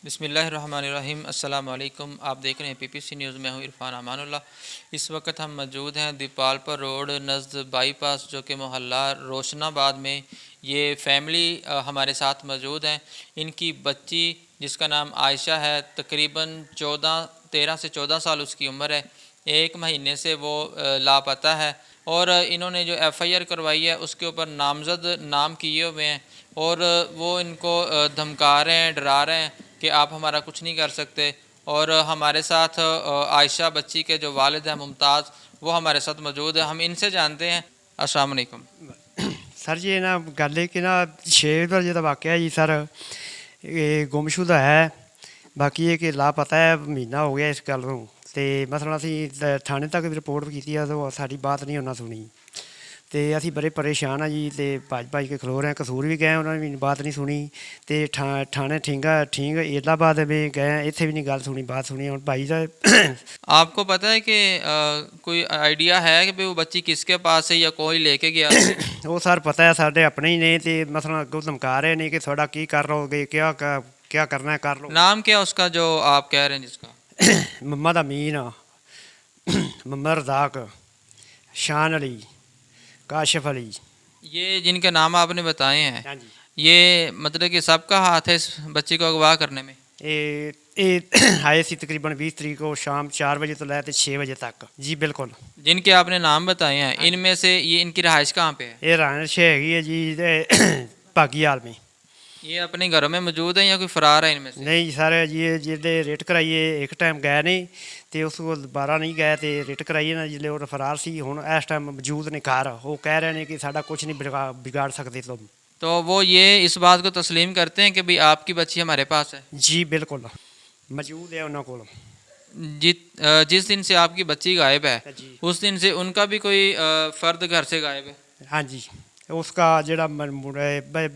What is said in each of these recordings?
बिस्मिल्लाहिर्रहमानिर्रहीम अस्सलाम वालेकुम। आप देख रहे हैं पीपीसी न्यूज़ में हूँ इरफान अमानुल्लाह। इस वक्त हम मौजूद हैं दीपालपुर रोड नज़द बाईपास जो कि मोहल्ला रोशनाबाद में। ये फैमिली हमारे साथ मौजूद हैं। इनकी बच्ची जिसका नाम आयशा है, तकरीबन 13 से 14 साल उसकी उम्र है। 1 महीने से वो लापता है और इन्होंने जो एफआईआर करवाई है उसके ऊपर नामज़द नाम किए हुए हैं और वो इनको धमका रहे हैं, डरा रहे हैं कि आप हमारा कुछ नहीं कर सकते। और हमारे साथ आयशा बच्ची के जो वालिद हैं मुमताज़, वो हमारे साथ मौजूद है। हम इनसे जानते हैं। अस्सलाम वालेकुम सर जी ना गल है कि ना 6 ਵਜੇ ਦਾ ਵਾਕਿਆ ਜੀ ਸਰ। ਇਹ ਗੁੰਮਸ਼ੁਦਾ ਹੈ। ਬਾਕੀ ਇਹ ਕਿ ਲਾਪਤਾ ਹੈ, ਮਹੀਨਾ ਹੋ ਗਿਆ ਇਸ ਗੱਲ ਨੂੰ। ਤੇ ਮਸਲਾ ਅਸੀਂ ਥਾਣੇ ਤੱਕ ਵੀ ਰਿਪੋਰਟ ਕੀਤੀ ਆ ਤਾਂ ਸਾਡੀ ਬਾਤ ਨਹੀਂ ਉਹਨਾਂ ਸੁਣੀ ਤੇ ਅਸੀਂ ਬੜੇ ਪਰੇਸ਼ਾਨ ਆ ਜੀ। ਤੇ ਭੱਜ ਕੇ ਖਲੋ ਰਹੇ, ਕਸੂਰ ਵੀ ਗਏ, ਉਹਨਾਂ ਨੇ ਵੀ ਬਾਤ ਨਹੀਂ ਸੁਣੀ। ਤੇ ਥਾਣੇ ਠੀਕ इलाहाबाद में गए, ਇੱਥੇ भी नहीं गल सुनी, बात सुनी। ਹੁਣ भाई ਦਾ आपको पता है कि कोई आइडिया है कि भाई वो बच्ची किसके पास है या कोई लेके गया? ਉਹ ਸਰ ਪਤਾ ਹੈ ਸਾਡੇ ਆਪਣੇ ਹੀ ਨੇ ਤੇ ਮਸਲਾ ਅੱਗੋਂ ਧਮਕਾ ਰਹੇ ਨੇ ਕਿ ਤੁਹਾਡਾ ਕੀ ਕਰ ਲਓਗੇ, क्या करना है कर लो। नाम क्या उसका जो आप कह रहे हैं जिसका? मोहम्मद अमीन, मोहम्मद रज़ाक, शान अली, काशिफ अली। ये जिनके नाम आपने बताए हैं, हाँ जी। ये मतलब कि सबका हाथ है इस बच्ची को अगवा करने में? ये आए सी तकरीबन 20 तरीक को शाम 4 बजे तो लेकर 6 बजे तक जी। बिल्कुल जिनके आपने नाम बताए हैं इनमें से ये इनकी रहाइश कहाँ पे है? ये रानिश हैगी है जी भागीहाल में। ये अपने घरों में मौजूद है या कोई फरार है इनमें से? नहीं सर जी, जिसले रेट कराइए एक टाइम गए नहीं तो उस को दोबारा नहीं गए तो रेट कराइए ना जिसले वो फरार सी। हुण इस टाइम मौजूद ने घर, वो कह रहे हैं कि साडा कुछ नहीं बिगाड़ सकते तुम। तो वो ये इस बात को तस्लीम करते हैं कि भाई आपकी बच्ची हमारे पास है? जी बिल्कुल मौजूद है उन्होंने को। जिस दिन से आपकी बच्ची गायब है जी उस दिन से उनका भी कोई फ़र्द घर से गायब है? हाँ जी। उसका जड़ा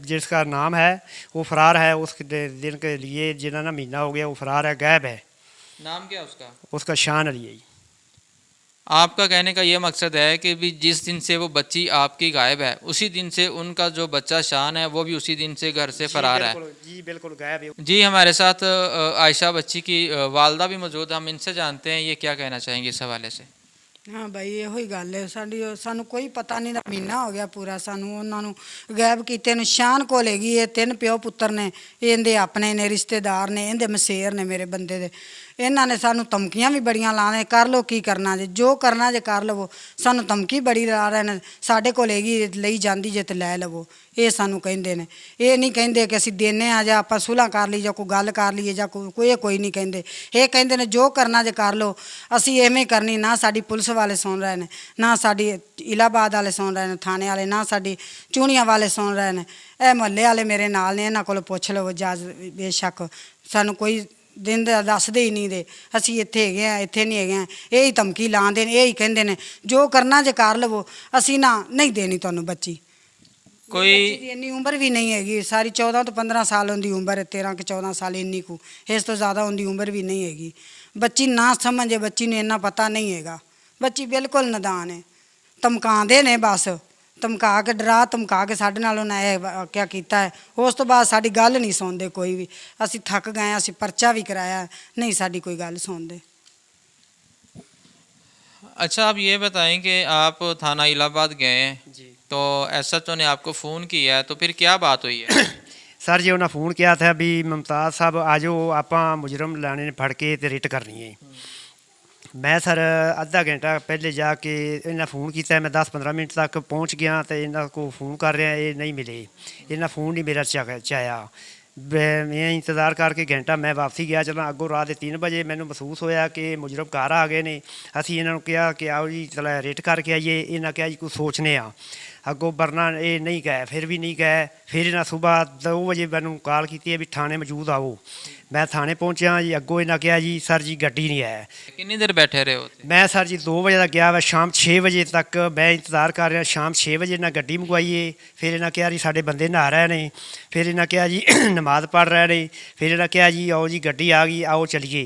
जिसका नाम है वो फरार है। उस दिन के लिए जिन्हें ना महीना हो गया वो फरार है, गायब है। नाम क्या उसका? उसका शान अली है। आपका कहने का ये मकसद है कि भी जिस दिन से वो बच्ची आपकी गायब है उसी दिन से उनका जो बच्चा शान है वो भी उसी दिन से घर से फरार है? जी बिल्कुल गायब है जी। हमारे साथ आयशा बच्ची की वालदा भी मौजूद है। हम इनसे जानते हैं ये क्या कहना चाहेंगे इस हवाले से। हाँ भाई ਇਹੋ ਹੀ ਗੱਲ ਹੈ ਸਾਡੀ। ਸਾਨੂੰ ਕੋਈ ਪਤਾ ਨਹੀਂ, ਮਹੀਨਾ ਹੋ ਗਿਆ ਪੂਰਾ ਸਾਨੂੰ ਉਹਨਾਂ ਨੂੰ ਗਾਇਬ ਕੀਤੇ ਨੂੰ। ਸ਼ਾਨ ਕੋਲ ਹੈਗੀ, ਇਹ 3 ਪਿਓ ਪੁੱਤਰ ਨੇ, ਇਹਦੇ ਆਪਣੇ ਨੇ, ਰਿਸ਼ਤੇਦਾਰ ਨੇ, ਇਹਦੇ ਮਸੇਰ ਨੇ ਮੇਰੇ ਬੰਦੇ ਦੇ। ਇਹਨਾਂ ਨੇ ਸਾਨੂੰ ਧਮਕੀਆਂ ਵੀ ਬੜੀਆਂ ਲਾਣੇ, ਕਰ ਲਓ ਕੀ ਕਰਨਾ ਜੇ, ਜੋ ਕਰਨਾ ਜੇ ਕਰ ਲਵੋ। ਸਾਨੂੰ ਧਮਕੀ ਬੜੀ ਲਾ ਰਹੇ ਨੇ, ਸਾਡੇ ਕੋਲ ਹੈਗੀ ਲਈ ਜਾਂਦੀ ਜੇ ਤੇ ਲੈ ਲਵੋ, ਇਹ ਸਾਨੂੰ ਕਹਿੰਦੇ ਨੇ। ਇਹ ਨਹੀਂ ਕਹਿੰਦੇ ਕਿ ਅਸੀਂ ਦੇਨੇ ਆ ਜਾਂ ਆਪਾਂ ਸੁਲ੍ਹਾ ਕਰ ਲਈ ਜਾਂ ਕੋਈ ਗੱਲ ਕਰ ਲਈਏ ਜਾਂ ਕੋਈ ਨਹੀਂ ਕਹਿੰਦੇ। ਇਹ ਕਹਿੰਦੇ ਨੇ ਜੋ ਕਰਨਾ ਜੇ ਕਰ ਲਓ, ਅਸੀਂ ਐਵੇਂ ਕਰਨੀ। ਨਾ ਸਾਡੀ ਪੁਲਿਸ ਵਾਲੇ ਸੁਣ ਰਹੇ ਨੇ, ਨਾ ਸਾਡੀ ਇਲਾਹਾਬਾਦ ਵਾਲੇ ਸੁਣ ਰਹੇ ਨੇ, ਥਾਣੇ ਵਾਲੇ, ਨਾ ਸਾਡੀ ਚੂਣੀਆਂ ਵਾਲੇ ਸੁਣ ਰਹੇ ਨੇ। ਇਹ ਮੁਹੱਲੇ ਵਾਲੇ ਮੇਰੇ ਨਾਲ ਨੇ, ਇਹਨਾਂ ਕੋਲ ਪੁੱਛ ਲਵੋ ਜੱਜ। ਬੇਸ਼ੱਕ ਸਾਨੂੰ ਕੋਈ ਦਿਨ ਦਾ ਦੱਸਦੇ ਹੀ ਨਹੀਂ ਦੇ ਅਸੀਂ ਇੱਥੇ ਹੈਗੇ ਆ, ਇੱਥੇ ਨਹੀਂ ਹੈਗੇ ਆ। ਇਹ ਹੀ ਧਮਕੀ ਲਾਉਂਦੇ ਨੇ, ਇਹ ਹੀ ਕਹਿੰਦੇ ਨੇ ਜੋ ਕਰਨਾ ਜੇ ਕਰ ਲਵੋ, ਅਸੀਂ ਨਾ ਨਹੀਂ ਦੇਣੀ ਤੁਹਾਨੂੰ ਬੱਚੀ। कोई ਇੰਨੀ ਉਮਰ ਵੀ ਨਹੀਂ ਹੈਗੀ ਸਾਰੀ, 14 ਤੋਂ 15 ਸਾਲ ਹੁੰਦੀ ਉਮਰ ਹੈ, 13 ਕਿ 14 ਸਾਲ ਇੰਨੀ ਕੁ, ਇਸ ਤੋਂ ਜ਼ਿਆਦਾ ਹੁੰਦੀ ਉਮਰ ਵੀ ਨਹੀਂ ਹੈਗੀ। ਬੱਚੀ ਨਾ ਸਮਝੇ, ਬੱਚੀ ਨੂੰ ਇੰਨਾ ਪਤਾ ਨਹੀਂ ਹੈਗਾ। ਬੱਚੀ ਬਿਲਕੁਲ ਨਾਦਾਨ ਹੈ। ਧਮਕਾਉਂਦੇ ਨੇ ਬਸ, ਧਮਕਾ ਕੇ ਡਰਾ ਧਮਕਾ ਕੇ ਸਾਡੇ ਨਾਲ ਉਹਨਾਂ ਇਹ ਕਿਆ ਕੀਤਾ ਹੈ। ਉਸ ਤੋਂ ਬਾਅਦ ਸਾਡੀ ਗੱਲ ਨਹੀਂ ਸੁਣਦੇ ਕੋਈ ਵੀ। ਅਸੀਂ ਥੱਕ ਗਏ, ਅਸੀਂ ਪਰਚਾ ਵੀ ਕਰਾਇਆ, ਨਹੀਂ ਸਾਡੀ ਕੋਈ ਗੱਲ ਸੁਣਦੇ। अच्छा, आप ये बताएं कि आप थाना इलाहाबाद गए हैं जी। तो एसएचओ ने आपको फ़ोन किया है, तो फिर क्या बात हुई है? सर जी उन्हें फ़ोन किया था भी मुमताज़ साहब आ जाओ, आप मुजरम लाने फड़ के ते रिट करनी है। मैं सर आधा घंटा पहले जाके इन्हें फ़ोन किया, मैं 10-15 मिनट तक पहुँच गया तो इन्हों को फ़ोन कर रहा, ये नहीं मिले। इन्हें फ़ोन नहीं मेरा चाया। मैं इंतज़ार करके घंटा मैं वापसी गया चला। अगों रात 3 बजे मैंने महसूस होया कि मुजरम घर आ गए ने। असी इन्हों कहा कि आओ जी चला रेट करके आइए। इन्हें कहा जी कुछ सोचने आ। अगों वरना ये नहीं गए, फिर भी नहीं गए। फिर इन्हें सुबह 2 बजे मैंने कॉल की भी थाने मौजूद आओ। मैं थाने पहुँचा जी। अगों इन्हें कहा जी सर जी गड्डी नहीं है। कितनी देर बैठे रहे होते? मैं सर जी 2 बजे तक गया वा, शाम 6 बजे तक मैं इंतज़ार कर रहा। शाम 6 बजे इन्हें गड्डी मंगवाई है। फिर इन्हें कहा जी साढ़े बंदे नहा रहे ने। फिर इन्हें कहा जी नमाज़ पढ़ रहे ने। फिर इन्हें कहा जी आओ जी गड्डी आ गई, आओ चलिए।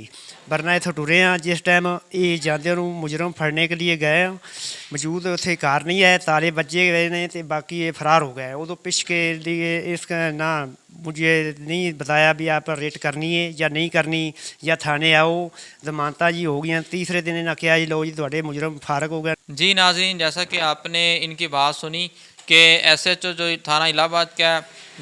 ਵਰਨਾ ਇੱਥੋਂ ਟੁਰੇ ਆ ਜਿਸ ਟਾਈਮ ਇਹ ਜਾਂਦੇ ਨੂੰ ਮੁਜਰਮ ਫੜਨੇ ਕੇ लिए गए मौजूद ਉੱਥੇ ਕਾਰ नहीं है ताले बजे गए ने तो बाकी ये फरार हो गए उदो पिछ के लिए इसका ना मुझे नहीं बताया भी आप रेट करनी है या नहीं करनी या थाने आओ जमानत जी हो गई तीसरे दिन इन्हें कहा जी लो जी थोड़े मुजरम फारग हो गए। जी नाज़रीन, जैसा कि आपने इनकी बात सुनी कि SHO जो थाना इलाहाबाद का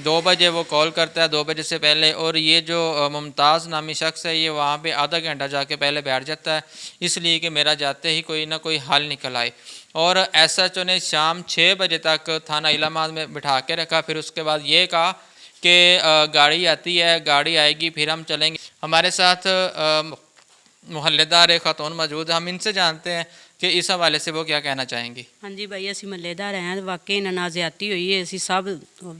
2 बजे वो कॉल करता है, 2 बजे से पहले, और ये जो मुमताज़ नामी शख्स है ये वहाँ पे आधा घंटा जाके पहले बैठ जाता है, इसलिए कि मेरा जाते ही कोई ना कोई हल निकल आए। और SHO ने शाम 6 बजे तक थाना इलाहाबाद में बिठा के रखा। फिर उसके बाद ये कहा कि गाड़ी आती है, गाड़ी आएगी फिर हम चलेंगे। हमारे साथ मोहल्लेदार एक खातून मौजूद है, हम इनसे जानते हैं कि इस हवाले से वो क्या कहना चाहेंगी। हाँ जी भाई, ਅਸੀਂ ਮਹੱਲੇਦਾਰ ਹਾਂ। ਵਾਕਈ ਨਾਲ ਜ਼ਿਆਦਤੀ ਹੋਈ ਹੈ। ਅਸੀਂ ਸਭ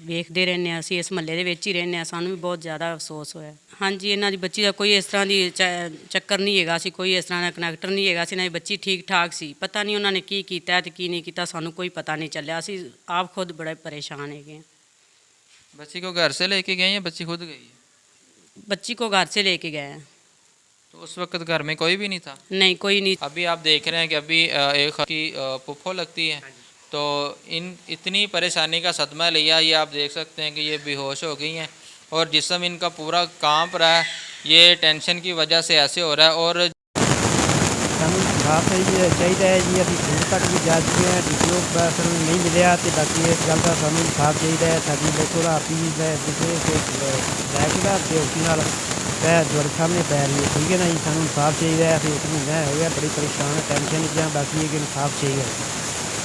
ਵੇਖਦੇ ਰਹਿੰਦੇ ਹਾਂ, ਅਸੀਂ ਇਸ ਮਹੱਲੇ ਦੇ ਵਿੱਚ ਹੀ ਰਹਿੰਦੇ ਹਾਂ। ਸਾਨੂੰ ਵੀ ਬਹੁਤ ਜ਼ਿਆਦਾ ਅਫਸੋਸ ਹੋਇਆ। ਹਾਂਜੀ, ਇਹਨਾਂ ਦੀ ਬੱਚੀ ਦਾ ਕੋਈ ਇਸ ਤਰ੍ਹਾਂ ਦੀ ਚੱਕਰ ਨਹੀਂ ਹੈਗਾ ਸੀ, ਕੋਈ ਇਸ ਤਰ੍ਹਾਂ ਦਾ ਕਨੈਕਟਰ ਨਹੀਂ ਹੈਗਾ ਸੀ। ਇਹਨਾਂ ਦੀ ਬੱਚੀ ਠੀਕ ਠਾਕ ਸੀ। ਪਤਾ ਨਹੀਂ ਉਹਨਾਂ ਨੇ ਕੀ ਕੀਤਾ ਤੇ ਕੀ ਨਹੀਂ ਕੀਤਾ, ਸਾਨੂੰ ਕੋਈ ਪਤਾ नहीं चलिया। ਅਸੀਂ ਆਪ ਖੁਦ ਬੜੇ ਪਰੇਸ਼ਾਨ ਹੈਗੇ। बच्ची को घर से लेके गए या बच्ची खुद गई है? बच्ची को घर से लेके गए हैं। तो उस वक्त घर में कोई भी नहीं था? नहीं, कोई नहीं। अभी आप देख रहे हैं कि अभी एक की पुप्पो लगती है, तो इतनी परेशानी का सदमा लिया, ये आप देख सकते हैं कि ये बेहोश हो गई हैं और जिस्म इनका पूरा कांप रहा है। ये टेंशन की वजह से ऐसे हो रहा है। और ਸਾਨੂੰ ਇਨਸਾਫ ਚਾਹੀਦਾ ਹੈ ਜੀ। ਅਸੀਂ ਸਕੂਲ ਤੱਕ ਵੀ ਜਾ ਚੁੱਕੇ ਹਾਂ, ਡੀਪੀਓ ਸਾਨੂੰ ਨਹੀਂ ਮਿਲਿਆ ਅਤੇ ਬਾਕੀ ਇਸ ਗੱਲ ਦਾ ਸਾਨੂੰ ਇਨਸਾਫ ਚਾਹੀਦਾ ਹੈ। ਸਾਡੀ ਦੇਖੋ ਦਾ ਆਪੀ ਦਾ ਦੂਸਰੇ ਲੈ ਕੇ ਦਾ ਡਿਊਟੀ ਨਾਲ ਪੈ ਤੁਹਾਡੇ ਸਾਹਮਣੇ ਪੈ ਰਹੀ ਹੈ, ਠੀਕ ਹੈ ਨਾ ਜੀ। ਸਾਨੂੰ ਇਨਸਾਫ ਚਾਹੀਦਾ ਹੈ। ਅਸੀਂ 1 ਮਹੀਨਾ ਹੋ ਗਿਆ ਬੜੀ ਪਰੇਸ਼ਾਨ ਟੈਨਸ਼ਨ 'ਚ ਹਾਂ, ਬਾਕੀ ਇਹ ਕਿ ਇਨਸਾਫ ਚਾਹੀਦਾ।